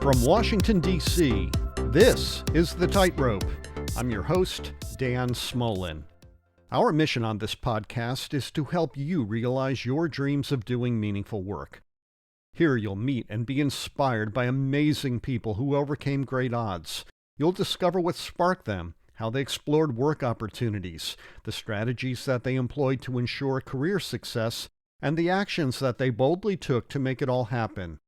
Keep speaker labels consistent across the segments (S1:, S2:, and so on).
S1: From Washington, D.C., this is The Tightrope. I'm your host, Dan Smolen. Our mission on this podcast is to help you realize your dreams of doing meaningful work. Here you'll meet and be inspired by amazing people who overcame great odds. You'll discover what sparked them, how they explored work opportunities, the strategies that they employed to ensure career success, and the actions that they boldly took to make it all happen.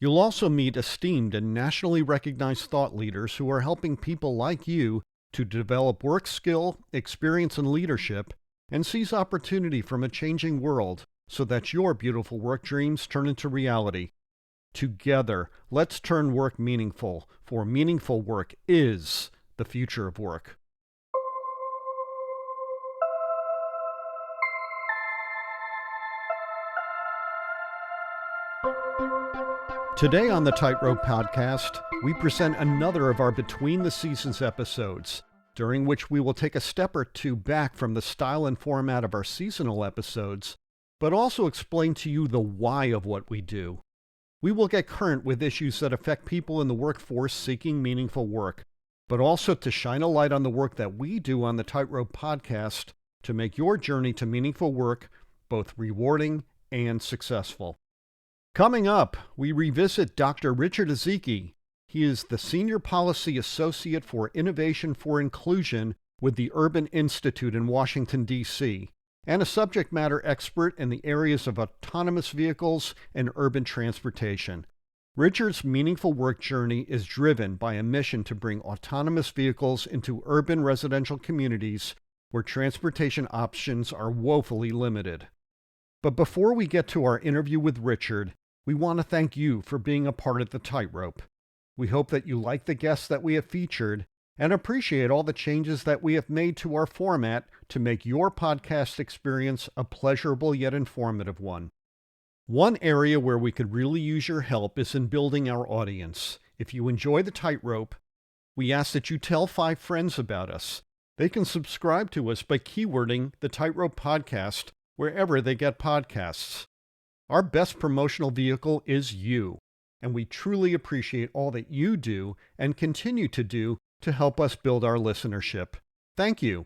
S1: You'll also meet esteemed and nationally recognized thought leaders who are helping people like you to develop work skill, experience, and leadership, and seize opportunity from a changing world so that your beautiful work dreams turn into reality. Together, let's turn work meaningful, for meaningful work is the future of work. Today on the Tightrope podcast, we present another of our Between the Seasons episodes, during which we will take a step or two back from the style and format of our seasonal episodes, but also explain to you the why of what we do. We will get current with issues that affect people in the workforce seeking meaningful work, but also to shine a light on the work that we do on the Tightrope podcast to make your journey to meaningful work both rewarding and successful. Coming up, we revisit Dr. Richard Ezike. He is the Senior Policy Associate for Innovation for Inclusion with the Urban Institute in Washington, D.C., and a subject matter expert in the areas of autonomous vehicles and urban transportation. Richard's meaningful work journey is driven by a mission to bring autonomous vehicles into urban residential communities where transportation options are woefully limited. But before we get to our interview with Richard, we want to thank you for being a part of the Tightrope. We hope that you like the guests that we have featured and appreciate all the changes that we have made to our format to make your podcast experience a pleasurable yet informative one. One area where we could really use your help is in building our audience. If you enjoy the Tightrope, we ask that you tell 5 friends about us. They can subscribe to us by keywording the Tightrope podcast wherever they get podcasts. Our best promotional vehicle is you, and we truly appreciate all that you do and continue to do to help us build our listenership. Thank you.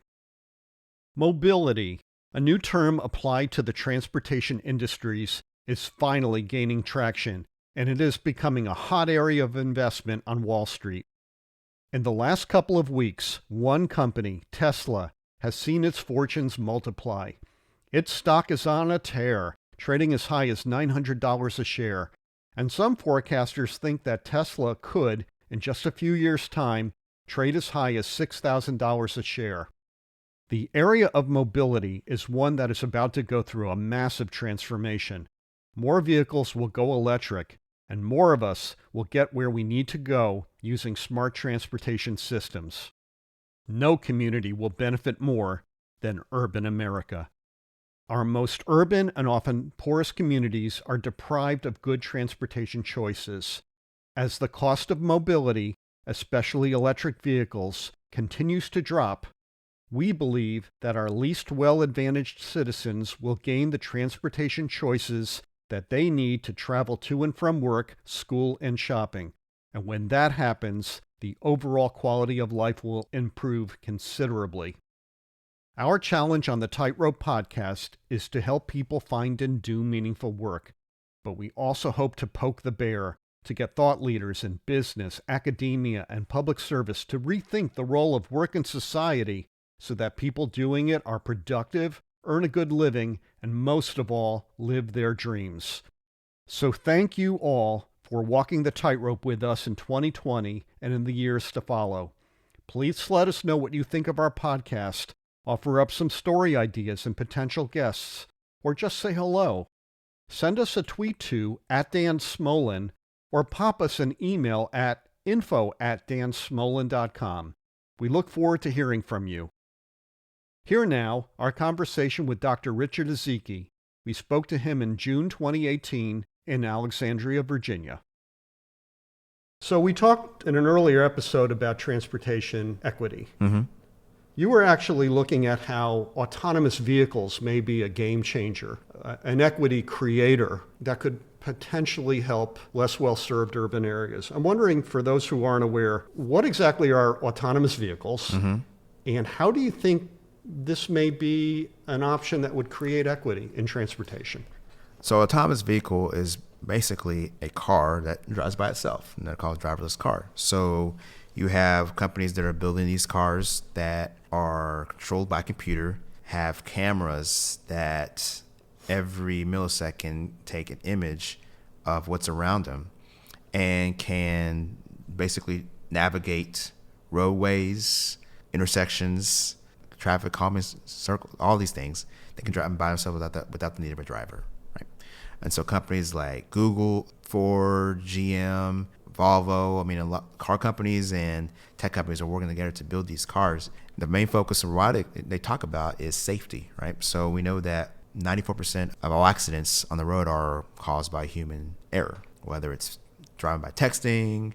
S1: Mobility, a new term applied to the transportation industries, is finally gaining traction, and it is becoming a hot area of investment on Wall Street. In the last couple of weeks, one company, Tesla, has seen its fortunes multiply. Its stock is on a tear, trading as high as $900 a share, and some forecasters think that Tesla could, in just a few years' time, trade as high as $6,000 a share. The area of mobility is one that is about to go through a massive transformation. More vehicles will go electric, and more of us will get where we need to go using smart transportation systems. No community will benefit more than urban America. Our most urban and often poorest communities are deprived of good transportation choices. As the cost of mobility, especially electric vehicles, continues to drop, we believe that our least well-advantaged citizens will gain the transportation choices that they need to travel to and from work, school, and shopping. And when that happens, the overall quality of life will improve considerably. Our challenge on the Tightrope podcast is to help people find and do meaningful work, but we also hope to poke the bear, to get thought leaders in business, academia, and public service to rethink the role of work in society so that people doing it are productive, earn a good living, and most of all, live their dreams. So thank you all for walking the tightrope with us in 2020 and in the years to follow. Please let us know what you think of our podcast. Offer up some story ideas and potential guests, or just say hello. Send us a tweet to @DanSmolen, or pop us an email at info@dansmolen.com. We look forward to hearing from you. Here now, our conversation with Dr. Richard Ezike. We spoke to him in June 2018 in Alexandria, Virginia. So we talked in an earlier episode about transportation equity. Mm-hmm. You were actually looking at how autonomous vehicles may be a game changer, an equity creator that could potentially help less well-served urban areas. I'm wondering, for those who aren't aware, what exactly are autonomous vehicles, and how do you think this may be an option that would create equity in transportation?
S2: So autonomous vehicle is basically a car that drives by itself, and they're called driverless car. So you have companies that are building these cars that are controlled by computer, have cameras that every millisecond take an image of what's around them, and can basically navigate roadways, intersections, traffic calming circles, all these things. They can drive by themselves without the need of a driver, right? And so companies like Google, Ford, GM, Volvo, I mean, a lot car companies and tech companies are working together to build these cars. The main focus of what they talk about is safety, right? So we know that 94% of all accidents on the road are caused by human error, whether it's driving by texting,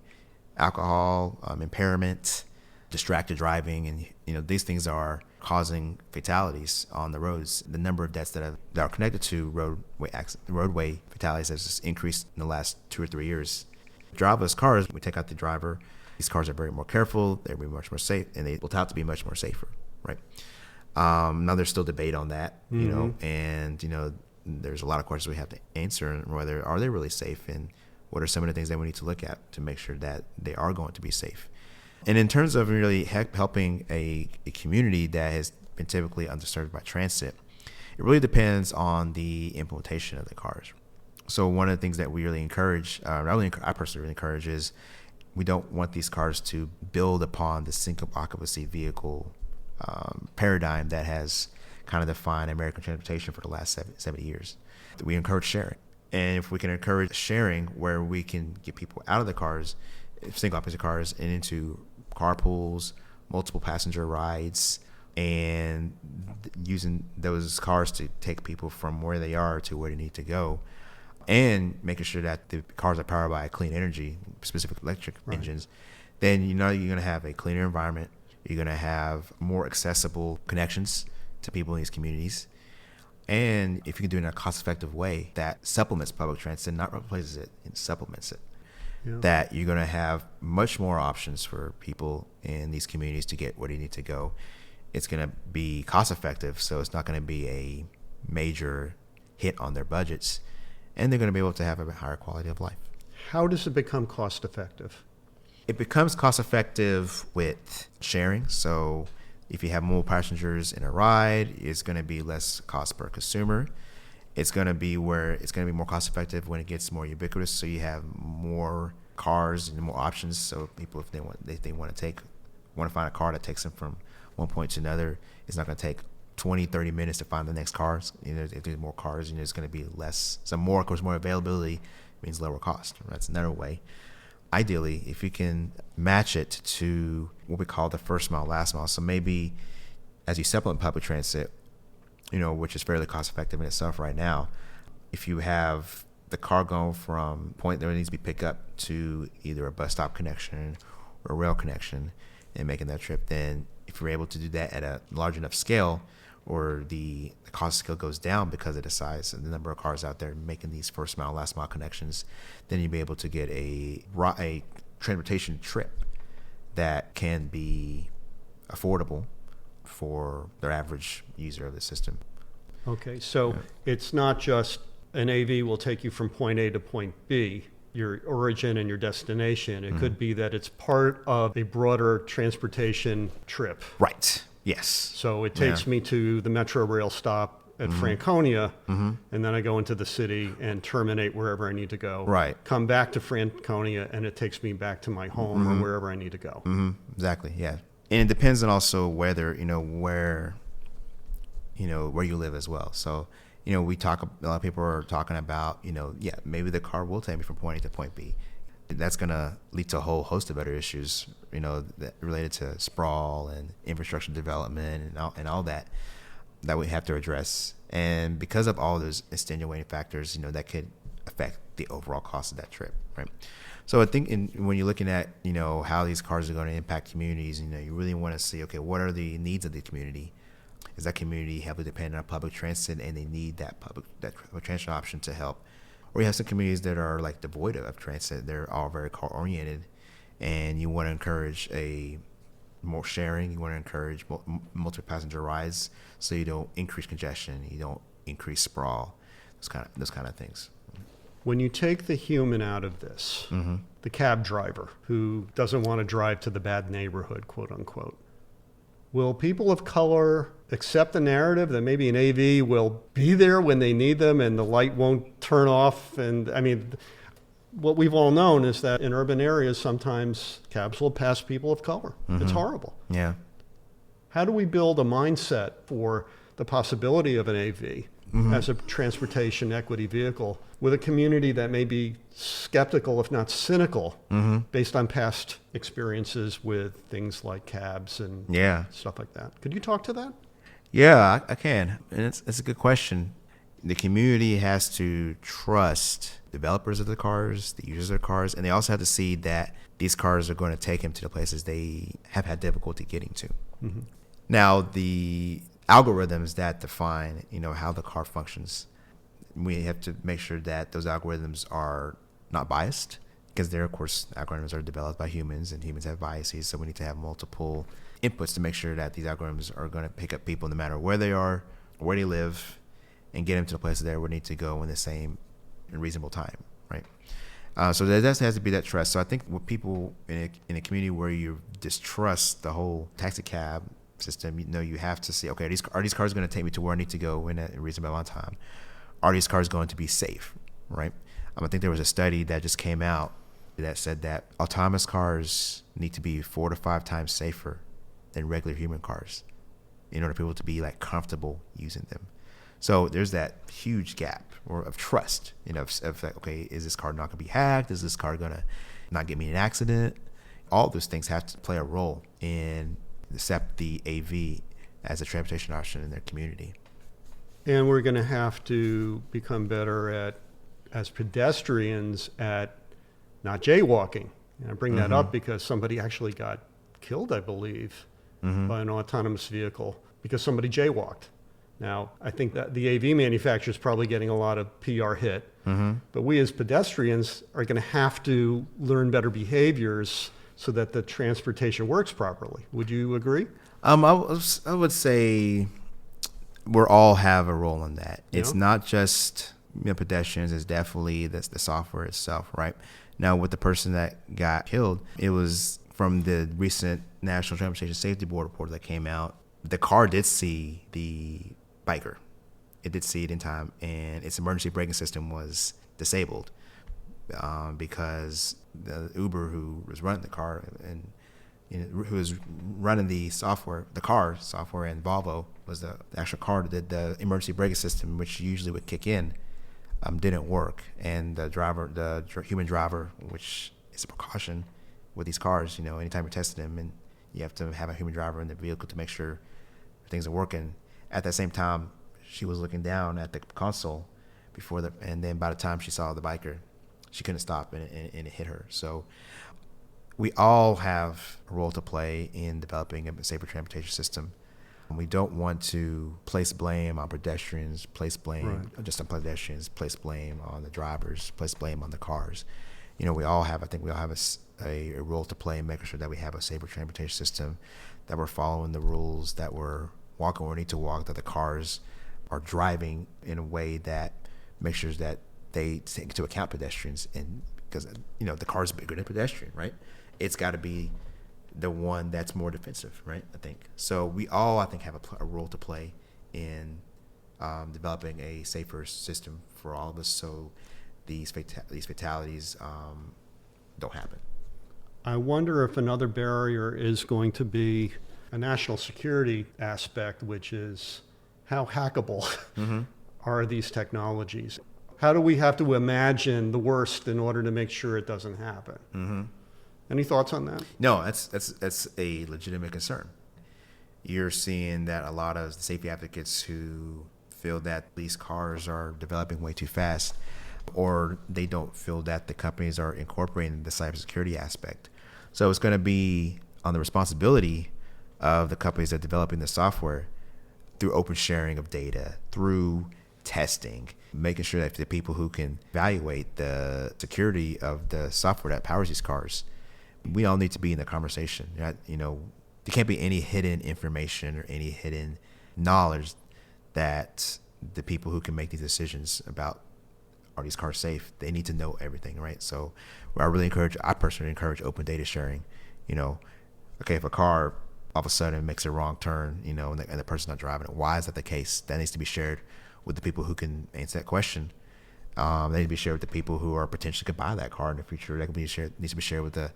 S2: alcohol, impairment, distracted driving, and these things are causing fatalities on the roads. The number of deaths that are connected to roadway fatalities has just increased in the last 2 or 3 years. Driverless cars, we take out the driver. These cars are very more careful. They're much more safe, and they will have to be much more safer, right? Now there's still debate on that, and there's a lot of questions we have to answer, and whether are they really safe, and what are some of the things that we need to look at to make sure that they are going to be safe. And in terms of really helping a community that has been typically underserved by transit, it really depends on the implementation of the cars. So one of the things that we really encourage, I personally really encourage, is we don't want these cars to build upon the single occupancy vehicle paradigm that has kind of defined American transportation for the last 70 years. We encourage sharing. And if we can encourage sharing where we can get people out of the cars, single occupancy cars, and into carpools, multiple passenger rides, and using those cars to take people from where they are to where they need to go, and making sure that the cars are powered by clean energy, specific electric engines, then you're going to have a cleaner environment. You're going to have more accessible connections to people in these communities. And if you can do it in a cost-effective way that supplements public transit, not replaces it, and supplements it, that you're going to have much more options for people in these communities to get where they need to go. It's going to be cost-effective, so it's not going to be a major hit on their budgets, and they're going to be able to have a higher quality of life.
S1: How does it become cost-effective?
S2: It becomes cost-effective with sharing. So if you have more passengers in a ride, it's going to be less cost per consumer. It's going to be more cost-effective when it gets more ubiquitous. So you have more cars and more options. So people, if they want to find a car that takes them from one point to another, it's not going to take 20, 30 minutes to find the next cars. If there's more cars, it's going to be less. So more availability means lower cost. That's another way. Ideally, if you can match it to what we call the first mile, last mile. So maybe as you supplement public transit, which is fairly cost effective in itself right now, if you have the car going from point that it needs to be picked up to either a bus stop connection or a rail connection and making that trip, then if you're able to do that at a large enough scale, or the cost scale goes down because of the size and the number of cars out there making these first mile, last mile connections, then you'll be able to get a transportation trip that can be affordable for their average user of the system.
S1: Okay, so it's not just an AV will take you from point A to point B, your origin and your destination. It could be that it's part of a broader transportation trip.
S2: Right. Yes.
S1: So it takes me to the Metro Rail stop at Franconia, and then I go into the city and terminate wherever I need to go.
S2: Right.
S1: Come back to Franconia, and it takes me back to my home or wherever I need to go.
S2: Exactly. Yeah. And it depends on also whether where you live as well. So a lot of people are talking about maybe the car will take me from point A to point B. That's going to lead to a whole host of other issues, that related to sprawl and infrastructure development and all that we have to address. And because of all those extenuating factors, that could affect the overall cost of that trip, right? So I think when you're looking at, how these cars are going to impact communities, you really want to see, okay, what are the needs of the community? Is that community heavily dependent on public transit, and they need that public transit option to help Or you have some communities that are like devoid of transit. They're all very car oriented, and you want to encourage more sharing. You want to encourage multiple passenger rides, so you don't increase congestion, you don't increase sprawl, those kind of things.
S1: When you take the human out of this, the cab driver who doesn't want to drive to the bad neighborhood, quote unquote, will people of color accept the narrative that maybe an AV will be there when they need them and the light won't turn off? And I mean, what we've all known is that in urban areas, sometimes cabs will pass people of color. It's horrible.
S2: Yeah.
S1: How do we build a mindset for the possibility of an AV as a transportation equity vehicle with a community that may be skeptical, if not cynical, based on past experiences with things like cabs and stuff like that? Could you talk to that?
S2: Yeah, I can. And it's a good question. The community has to trust developers of the cars, the users of the cars, and they also have to see that these cars are going to take them to the places they have had difficulty getting to. Now, the algorithms that define, how the car functions, we have to make sure that those algorithms are not biased, because of course, algorithms are developed by humans, and humans have biases, so we need to have multiple inputs to make sure that these algorithms are going to pick up people no matter where they are, where they live, and get them to the places that we need to go in the same and reasonable time, right? So there does has to be that trust. So I think with people in a community where you distrust the whole taxi cab system, you have to see, okay, are these cars going to take me to where I need to go in a reasonable amount of time? Are these cars going to be safe, right? I think there was a study that just came out that said that autonomous cars need to be 4 to 5 times safer than regular human cars in order for people to be comfortable using them. So there's that huge gap of trust, of like, okay, is this car not going to be hacked? Is this car going to not get me in an accident? All those things have to play a role in accept the AV as a transportation option in their community.
S1: And we're going to have to become better as pedestrians at not jaywalking. And I bring that up because somebody actually got killed, I believe, by an autonomous vehicle because somebody jaywalked. Now, I think that the AV manufacturer is probably getting a lot of PR hit, but we as pedestrians are going to have to learn better behaviors so that the transportation works properly. Would you agree?
S2: I would say we all have a role in that. It's not just pedestrians, it's definitely the software itself, right? Now, with the person that got killed, it was from the recent National Transportation Safety Board report that came out. The car did see the biker. It did see it in time, and its emergency braking system was disabled because the Uber who was running the car and who was running the car software, and Volvo was the actual car that did the emergency braking system, which usually would kick in, didn't work. And the human driver, which is a precaution with these cars, anytime you're testing them, and you have to have a human driver in the vehicle to make sure things are working. At that same time, she was looking down at the console and then by the time she saw the biker, she couldn't stop and it hit her. So we all have a role to play in developing a safer transportation system. We don't want to place blame on pedestrians, place blame just on pedestrians, place blame on the drivers, place blame on the cars. We all have a role to play in making sure that we have a safer transportation system, that we're following the rules, that we're walking where we need to walk, that the cars are driving in a way that makes sure that they take into account pedestrians. And because the car's bigger than pedestrian, right? It's got to be the one that's more defensive, right? I think so. We all, I think, have a role to play in developing a safer system for all of us, so these fatalities don't happen.
S1: I wonder if another barrier is going to be a national security aspect, which is how hackable are these technologies? How do we have to imagine the worst in order to make sure it doesn't happen? Any thoughts on that?
S2: No, that's a legitimate concern. You're seeing that a lot of safety advocates who feel that these cars are developing way too fast, or they don't feel that the companies are incorporating the cybersecurity aspect. So it's going to be on the responsibility of the companies that are developing the software through open sharing of data, through testing, making sure that the people who can evaluate the security of the software that powers these cars, we all need to be in the conversation. There can't be any hidden information or any hidden knowledge that the people who can make these decisions about are these cars safe, they need to know everything, right? So I personally encourage open data sharing. Okay, if a car all of a sudden makes a wrong turn, and the person's not driving it, why is that the case? That needs to be shared with the people who can answer that question. They need to be shared with the people who are potentially could buy that car in the future. That needs to be shared with the,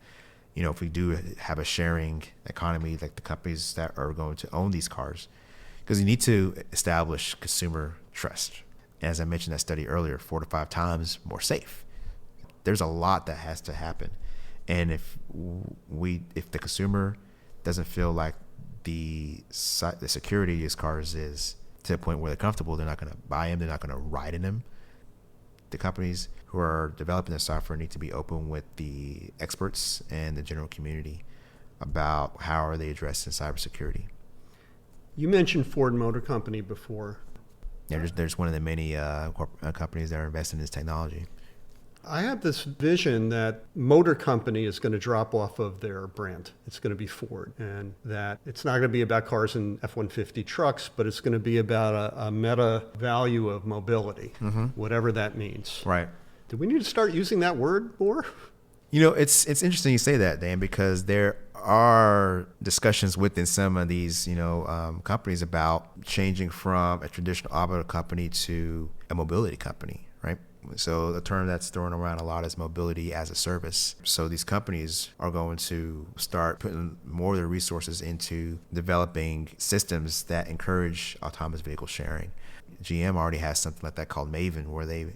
S2: if we do have a sharing economy, like the companies that are going to own these cars, because you need to establish consumer trust. As I mentioned that study earlier, 4 to 5 times more safe. There's a lot that has to happen. And if the consumer doesn't feel like the security of these cars is to a point where they're comfortable, they're not going to buy them, they're not going to ride in them. The companies who are developing the software need to be open with the experts and the general community about how are they addressing cybersecurity.
S1: You mentioned Ford Motor Company before.
S2: Yeah, there's one of the many companies that are investing in this technology.
S1: I have this vision that Motor Company is going to drop off of their brand. It's going to be Ford, and that it's not going to be about cars and F-150 trucks, but it's going to be about a meta value of mobility, whatever that means.
S2: Right.
S1: Do we need to start using that word more?
S2: It's interesting you say that, Dan, because there are discussions within some of these, companies about changing from a traditional auto company to a mobility company, right? So the term that's thrown around a lot is mobility as a service. So these companies are going to start putting more of their resources into developing systems that encourage autonomous vehicle sharing. GM already has something like that called Maven, where they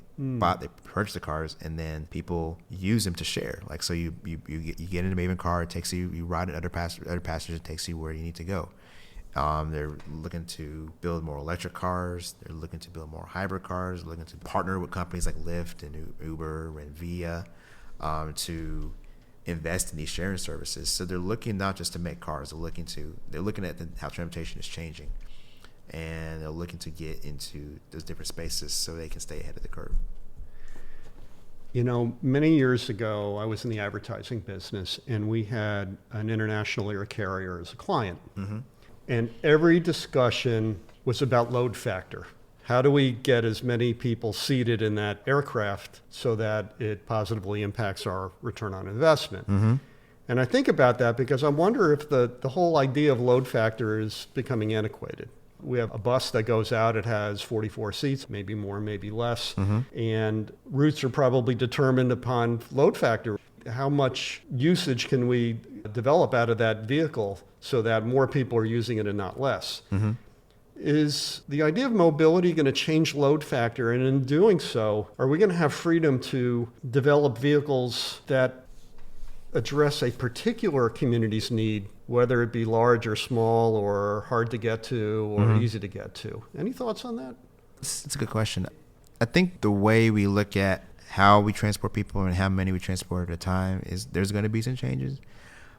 S2: purchase the cars and then people use them to share. Like, so you get in a Maven car, it takes you ride in other passengers, it takes you where you need to go. They're looking to build more electric cars. They're looking to build more hybrid cars. They're looking to partner with companies like Lyft and Uber and Via to invest in these sharing services. So they're looking not just to make cars. They're looking at how transportation is changing, and they're looking to get into those different spaces so they can stay ahead of the curve.
S1: Many years ago, I was in the advertising business, and we had an international air carrier as a client. Mm-hmm. And every discussion was about load factor. How do we get as many people seated in that aircraft so that it positively impacts our return on investment? Mm-hmm. And I think about that because I wonder if the whole idea of load factor is becoming antiquated. We have a bus that goes out, it has 44 seats, maybe more, maybe less, and routes are probably determined upon load factor. How much usage can we develop out of that vehicle so that more people are using it and not less? Mm-hmm. Is the idea of mobility going to change load factor? And in doing so, are we going to have freedom to develop vehicles that address a particular community's need, whether it be large or small or hard to get to or easy to get to? Any thoughts on that?
S2: It's a good question. I think the way we look at how we transport people and how many we transport at a time is there's going to be some changes.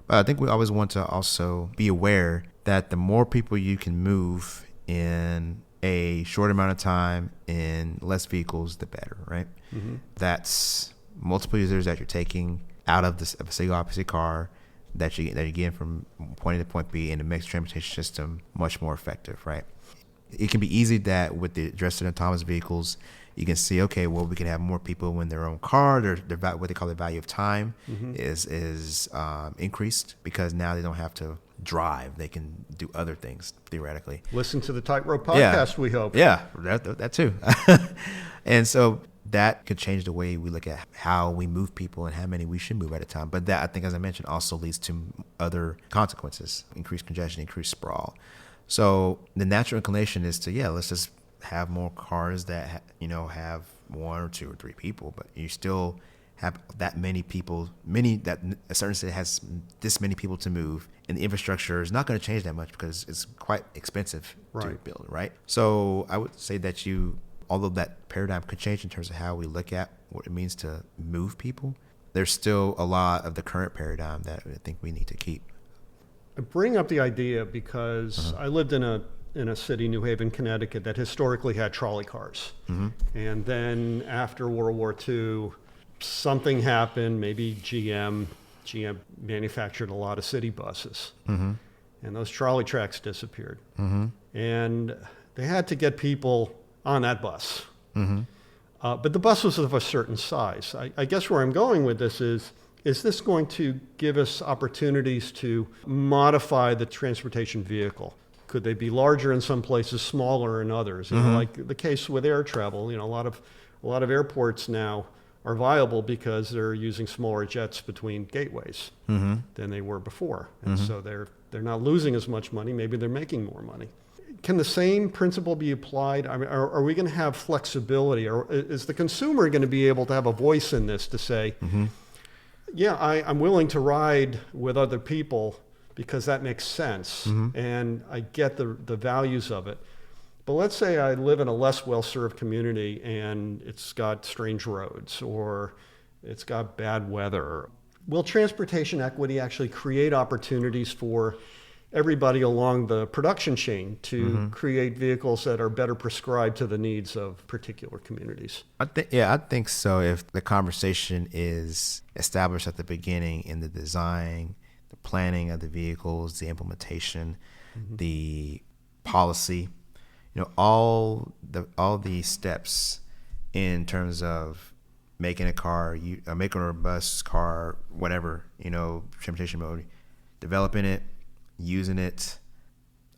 S2: But I think we always want to also be aware that the more people you can move in a short amount of time in less vehicles, the better, right? Mm-hmm. That's multiple users that you're taking out of a single occupancy car that you get from point A to point B in a mixed transportation system much more effective, right? It can be easy that with the addressed autonomous vehicles, you can see, okay, well, we can have more people in their own car. What they call the value of time is increased because now they don't have to drive. They can do other things, theoretically.
S1: Listen to the Tightrope podcast, we hope.
S2: Yeah, that too. And so that could change the way we look at how we move people and how many we should move at a time. But that, I think, as I mentioned, also leads to other consequences, increased congestion, increased sprawl. So the natural inclination is to, let's just have more cars that, have 1 or 2 or 3 people, but you still have that many people, that a certain city has this many people to move, and the infrastructure is not going to change that much because it's quite expensive to build, right? So I would say that although that paradigm could change in terms of how we look at what it means to move people, there's still a lot of the current paradigm that I think we need to keep.
S1: I bring up the idea because I lived in in a city, New Haven, Connecticut, that historically had trolley cars. And then after World War II, something happened, maybe GM manufactured a lot of city buses. And those trolley tracks disappeared. And they had to get people on that bus. But the bus was of a certain size. I guess where I'm going with this is this going to give us opportunities to modify the transportation vehicle? Could they be larger in some places, smaller in others? You know, like the case with air travel, you know, a lot of airports now are viable because they're using smaller jets between gateways than they were before. And so they're not losing as much money, maybe they're making more money. Can the same principle be applied? I mean, are we going to have flexibility, or is the consumer going to be able to have a voice in this to say, yeah, I'm willing to ride with other people because that makes sense, and I get the values of it. But let's say I live in a less well-served community and it's got strange roads or it's got bad weather. Will transportation equity actually create opportunities for everybody along the production chain to create vehicles that are better prescribed to the needs of particular communities?
S2: I think so. If the conversation is established at the beginning in the design, the planning of the vehicles, the implementation, the policy, you know, all the steps in terms of making a car, making a bus, car, whatever, you know, transportation mode, developing it, using it.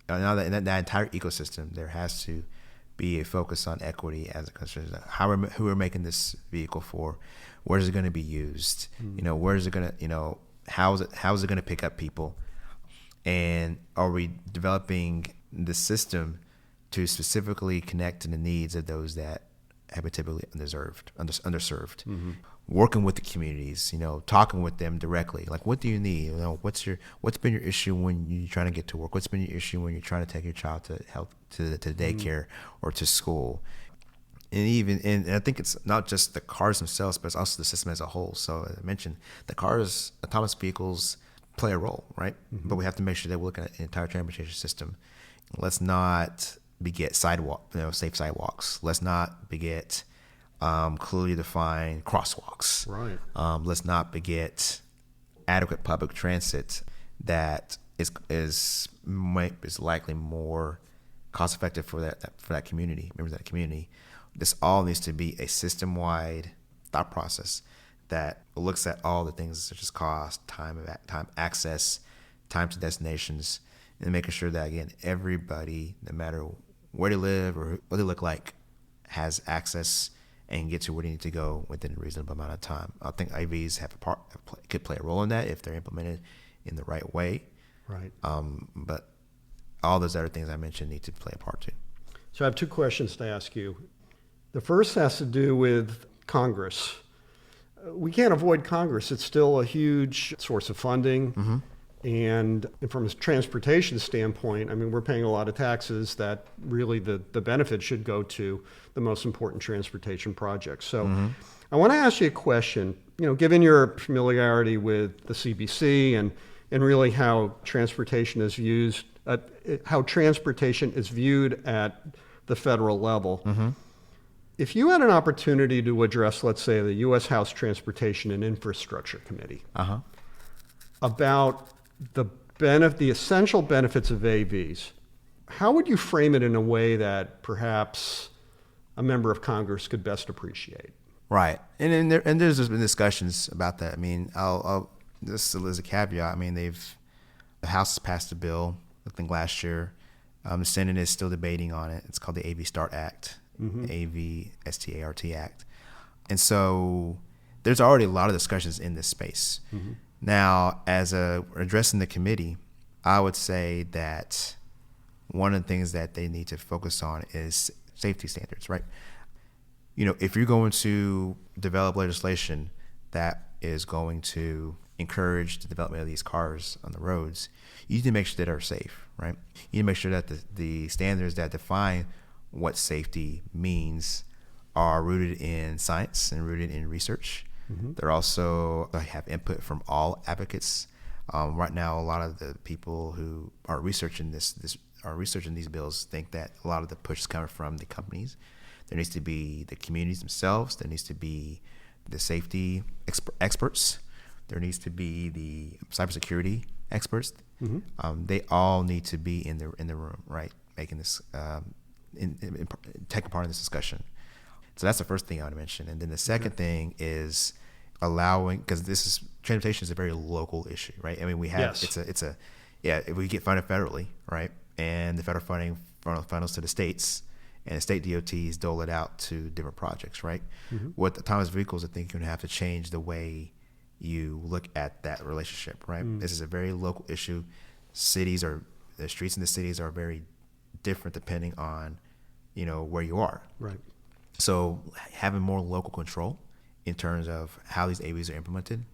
S2: Now that in that entire ecosystem, there has to be a focus on equity as a concern. Who we're making this vehicle for? Where is it going to be used? You know, where is it going to? You know, how is it going to pick up people? And are we developing the system to specifically connect to the needs of those that have been typically underserved? Working with the communities, you know, talking with them directly. Like, what do you need? You know, what's been your issue when you're trying to get to work? What's been your issue when you're trying to take your child to daycare or to school? And I think it's not just the cars themselves, but it's also the system as a whole. So as I mentioned, the cars, autonomous vehicles play a role, right? But we have to make sure that we're looking at the entire transportation system. Let's not beget safe sidewalks. Let's not beget clearly defined crosswalks.
S1: Right.
S2: Let's not beget adequate public transit that is likely more cost effective for that community, members of that community. This all needs to be a system-wide thought process that looks at all the things such as cost, time access, time to destinations, and making sure that, again, everybody, no matter where they live or what they look like, has access and get to where they need to go within a reasonable amount of time. I think IVs could play a role in that if they're implemented in the right way.
S1: Right.
S2: But all those other things I mentioned need to play a part too.
S1: So I have two questions to ask you. The first has to do with Congress. We can't avoid Congress. It's still a huge source of funding. And from a transportation standpoint, I mean, we're paying a lot of taxes that really the benefit should go to the most important transportation projects. So I want to ask you a question, you know, given your familiarity with the CBC and really how transportation is viewed at the federal level. If you had an opportunity to address, let's say, the U.S. House Transportation and Infrastructure Committee about the essential benefits of AVs, how would you frame it in a way that perhaps a member of Congress could best appreciate?
S2: Right, and there's been discussions about that. I mean, I'll this is a caveat. I mean, the House has passed a bill, I think last year. The Senate is still debating on it. It's called the AV START Act, AV-START Act, and so there's already a lot of discussions in this space. Now, as addressing the committee, I would say that one of the things that they need to focus on is safety standards, right? You know, if you're going to develop legislation that is going to encourage the development of these cars on the roads, you need to make sure that they're safe, right? You need to make sure that the standards that define what safety means are rooted in science and rooted in research. They're also have input from all advocates. Right now, a lot of the people who are researching this are researching these bills think that a lot of the push is coming from the companies. There needs to be the communities themselves. There needs to be the safety experts. There needs to be the cybersecurity experts. They all need to be in the room, right? Making this, taking part in this discussion. So that's the first thing I would mention. And then the second thing is allowing, because transportation is a very local issue, right? I mean, we have, if we get funded federally, right? And the federal funding funnels to the states, and the state DOTs dole it out to different projects, right? With autonomous vehicles, I think you're going to have to change the way you look at that relationship, right? This is a very local issue. The streets in the cities are very different depending on, where you are.
S1: Right.
S2: So having more local control in terms of how these AVs are implemented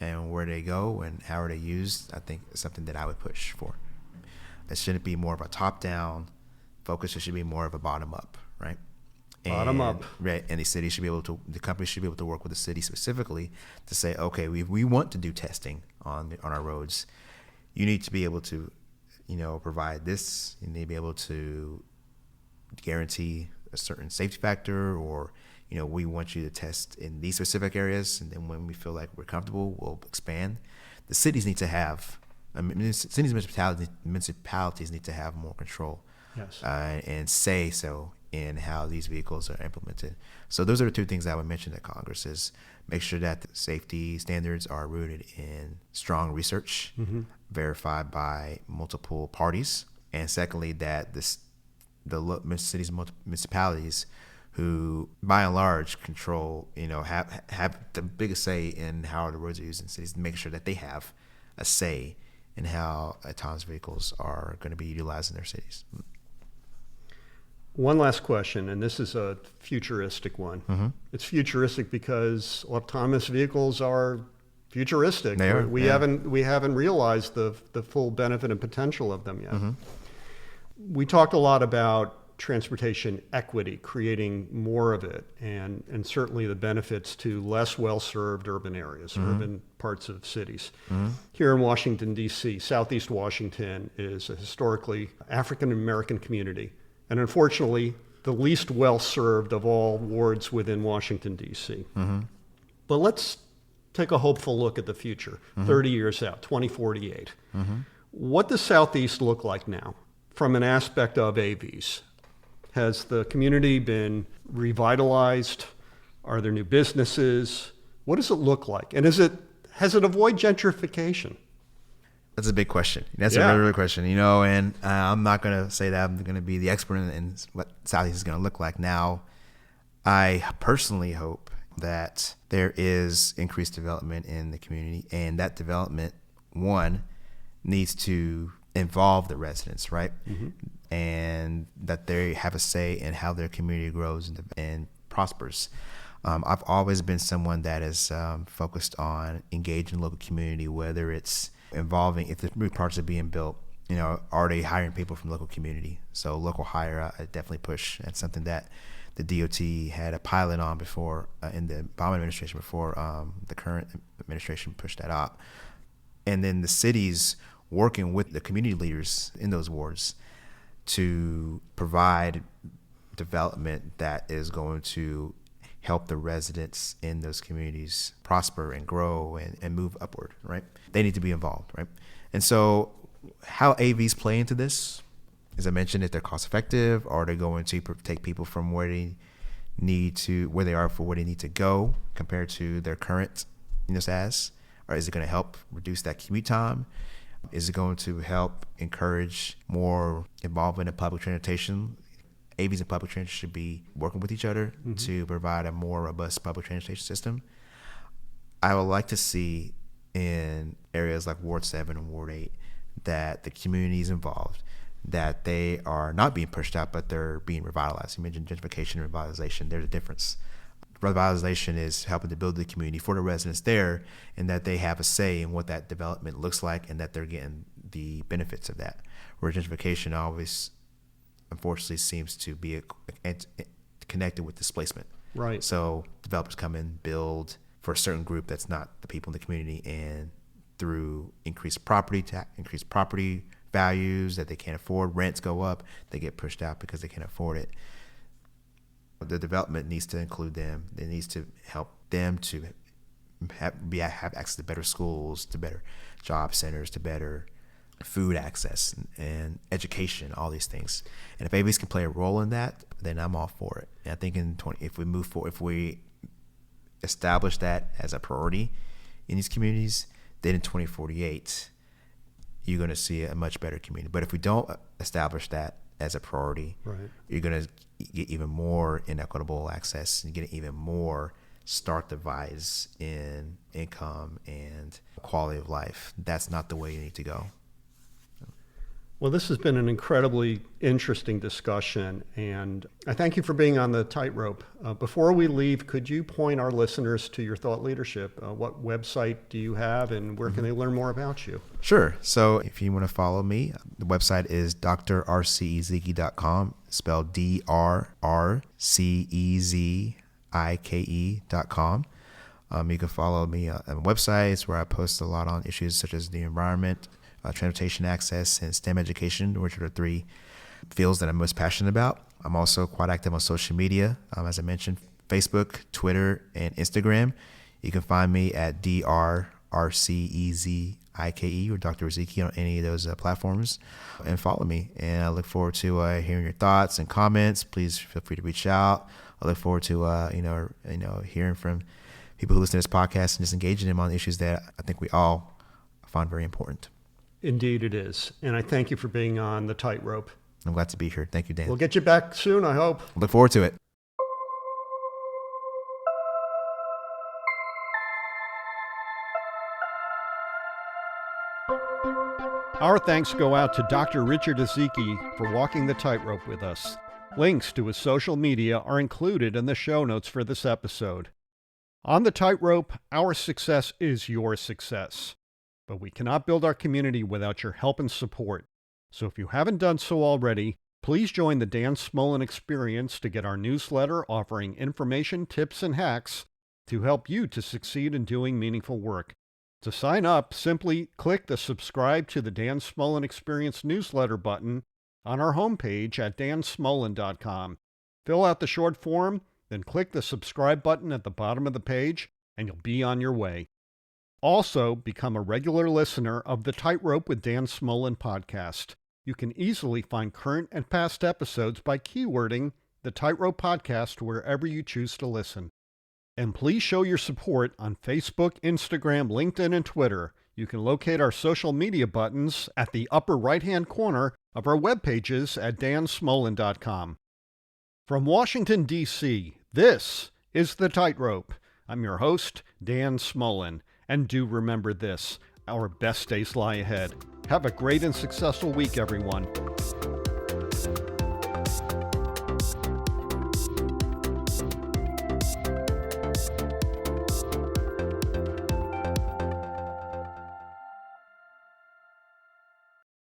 S2: and where they go and how are they used, I think is something that I would push for. It shouldn't be more of a top-down focus. It should be more of a bottom-up, right?
S1: Bottom up.
S2: Right. And the companies should be able to work with the city specifically to say, okay, we want to do testing on our roads. You need to be able to, provide this. You need to be able to guarantee a certain safety factor, or, we want you to test in these specific areas. And then when we feel like we're comfortable, we'll expand. The cities need to have, municipalities need to have more control.
S1: Yes.
S2: And say so in how these vehicles are implemented. So those are the two things I would mention to Congress: is make sure that the safety standards are rooted in strong research, verified by multiple parties, and secondly, that the cities and municipalities, who by and large control, have the biggest say in how the roads are used in cities, make sure that they have a say in how autonomous vehicles are going to be utilized in their cities.
S1: One last question, and this is a futuristic one. It's futuristic because autonomous vehicles are futuristic.
S2: They are,
S1: we haven't realized the full benefit and potential of them yet. We talked a lot about transportation equity, creating more of it, and certainly the benefits to less well-served urban areas, urban parts of cities. Here in Washington, D.C., Southeast Washington is a historically African-American community, and unfortunately, the least well-served of all wards within Washington, D.C. But let's take a hopeful look at the future, 30 years out, 2048. What does Southeast look like now from an aspect of AVs? Has the community been revitalized? Are there new businesses? What does it look like? And has it avoided gentrification?
S2: That's a big question. That's a really, really question, and I'm not going to say that I'm going to be the expert in what Southeast is going to look like. Now, I personally hope that there is increased development in the community, and that development, one, needs to involve the residents, right? And that they have a say in how their community grows and prospers. I've always been someone that is focused on engaging local community, whether it's involving, if the new parts are being built, are they hiring people from local community? So local hire, I definitely push. That's something that the DOT had a pilot on before in the Obama administration, before the current administration pushed that out. And then the cities working with the community leaders in those wards to provide development that is going to help the residents in those communities prosper and grow and move upward, right? They need to be involved, right? And so how AVs play into this, as I mentioned, if they're cost effective, are they going to take people from where they are for where they need to go compared to their current status? Or is it going to help reduce that commute time? Is it going to help encourage more involvement in public transportation? AVs and public transportation should be working with each other to provide a more robust public transportation system. I would like to see in areas like Ward 7 and Ward 8 that the community is involved, that they are not being pushed out, but they're being revitalized. You mentioned gentrification and revitalization. There's a difference. Revitalization is helping to build the community for the residents there, and that they have a say in what that development looks like and that they're getting the benefits of that. Where gentrification always, unfortunately, seems to be connected with displacement.
S1: Right.
S2: So developers come in, build for a certain group that's not the people in the community, and through increased property values that they can't afford. Rents go up, they get pushed out because they can't afford it. The development needs to include them. It needs to help them to have access to better schools, to better job centers, to better food access and education, all these things. And if AVs can play a role in that, then I'm all for it. And I think if we move forward, if we establish that as a priority in these communities, then in 2048, you're going to see a much better community. But if we don't establish that as a priority,
S1: right,
S2: you're going to get even more inequitable access and get even more stark divides in income and quality of life. That's not the way you need to go.
S1: Well, this has been an incredibly interesting discussion, and I thank you for being on the Tightrope. Before we leave, could you point our listeners to your thought leadership? What website do you have, and where can they learn more about you?
S2: Sure. So if you want to follow me, the website is drrcezike.com, spelled drrcezike.com. You can follow me on websites where I post a lot on issues such as the environment, transportation access, and STEM education, which are the three fields that I'm most passionate about. I'm also quite active on social media, as I mentioned, Facebook, Twitter, and Instagram. You can find me at drrcezike or Dr. Ezike on any of those platforms, and follow me. And I look forward to hearing your thoughts and comments. Please feel free to reach out. I look forward to hearing from people who listen to this podcast and just engaging them on issues that I think we all find very important.
S1: Indeed it is. And I thank you for being on the Tightrope.
S2: I'm glad to be here. Thank you, Dan.
S1: We'll get you back soon, I hope.
S2: Look forward to it.
S1: Our thanks go out to Dr. Richard Ezike for walking the tightrope with us. Links to his social media are included in the show notes for this episode. On the Tightrope, our success is your success. But we cannot build our community without your help and support. So if you haven't done so already, please join the Dan Smolen Experience to get our newsletter offering information, tips, and hacks to help you to succeed in doing meaningful work. To sign up, simply click the Subscribe to the Dan Smolen Experience newsletter button on our homepage at dansmolen.com. Fill out the short form, then click the subscribe button at the bottom of the page, and you'll be on your way. Also, become a regular listener of the Tightrope with Dan Smolen podcast. You can easily find current and past episodes by keywording the Tightrope podcast wherever you choose to listen. And please show your support on Facebook, Instagram, LinkedIn, and Twitter. You can locate our social media buttons at the upper right-hand corner of our web pages at dansmolen.com. From Washington, D.C., this is the Tightrope. I'm your host, Dan Smolen. And do remember this, our best days lie ahead. Have a great and successful week, everyone.